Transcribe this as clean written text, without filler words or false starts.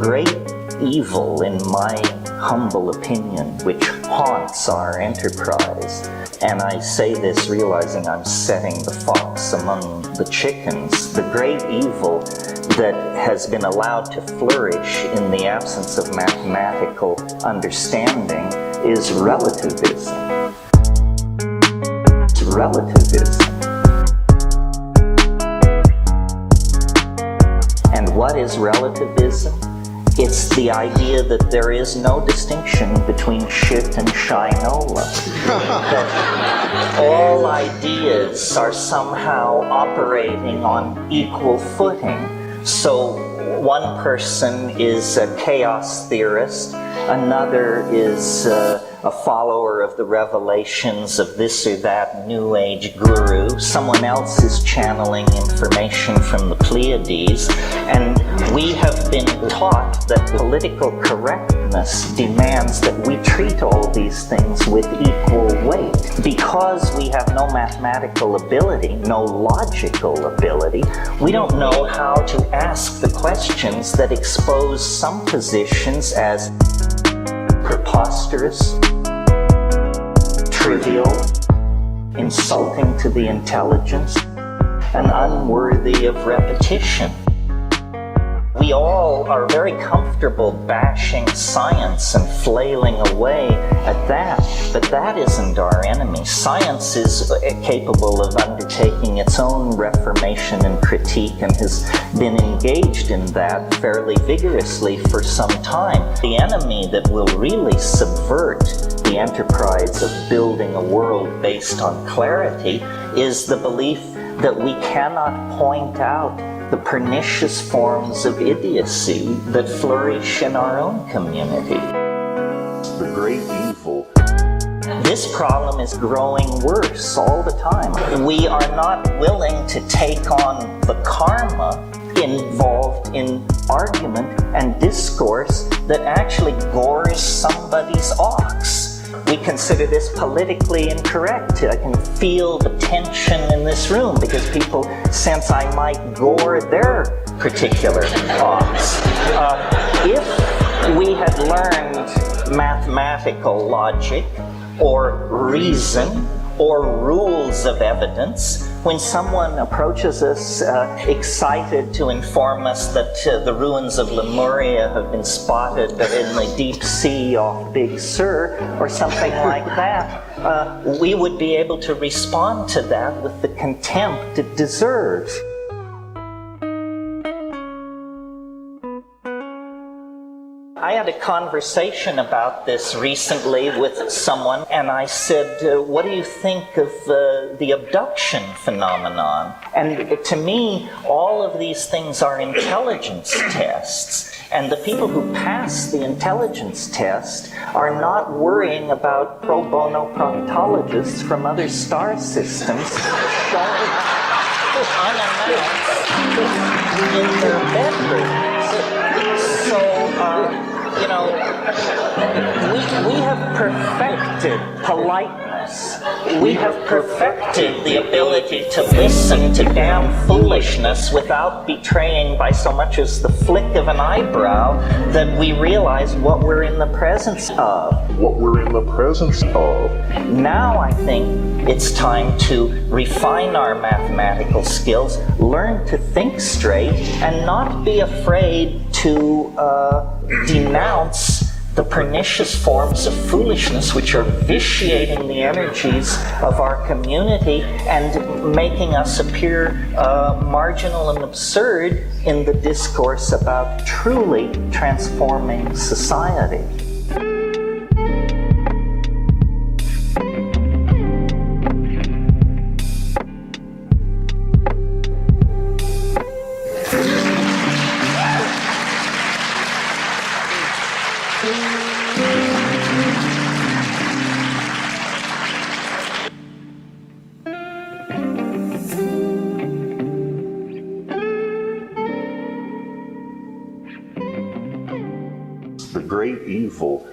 great evil, in my humble opinion, which haunts our enterprise, and I say this realizing I'm setting the fox among the chickens, the great evil that has been allowed to flourish in the absence of mathematical understanding is relativism. It's relativism. And what is relativism? It's the idea that there is no distinction between shit and shinola. That all ideas are somehow operating on equal footing. So one person is a chaos theorist, another is a follower of the revelations of this or that New Age guru, someone else is channeling information from the Pleiades, and we have been taught that political correctness demands that we treat all these things with equal weight. Because we have no mathematical ability, no logical ability, we don't know how to ask the questions that expose some positions as preposterous, trivial, insulting to the intelligence, and unworthy of repetition. We all are very comfortable bashing science and flailing away at that, but that isn't our enemy. Science is capable of undertaking its own reformation and critique and has been engaged in that fairly vigorously for some time. The enemy that will really subvert the enterprise of building a world based on clarity is the belief that we cannot point out the pernicious forms of idiocy that flourish in our own community. The great evil. This problem is growing worse all the time. We are not willing to take on the karma involved in argument and discourse that actually gores somebody's ox. We consider this politically incorrect. I can feel the tension in this room because people sense I might gore their particular ox. If we had learned mathematical logic or reason or rules of evidence, when someone approaches us excited to inform us that the ruins of Lemuria have been spotted in the deep sea off Big Sur, or something like that, we would be able to respond to that with the contempt it deserves. I had a conversation about this recently with someone, and I said, what do you think of the abduction phenomenon? And to me, all of these things are intelligence tests. And the people who pass the intelligence test are not worrying about pro bono proctologists from other star systems showing unannounced in their bedrooms. So, you know, we have perfected politeness. We have perfected the ability to listen to damn foolishness without betraying by so much as the flick of an eyebrow that we realize what we're in the presence of. Now I think it's time to refine our mathematical skills, learn to think straight, and not be afraid to denounce the pernicious forms of foolishness which are vitiating the energies of our community and making us appear marginal and absurd in the discourse about truly transforming society. The great evil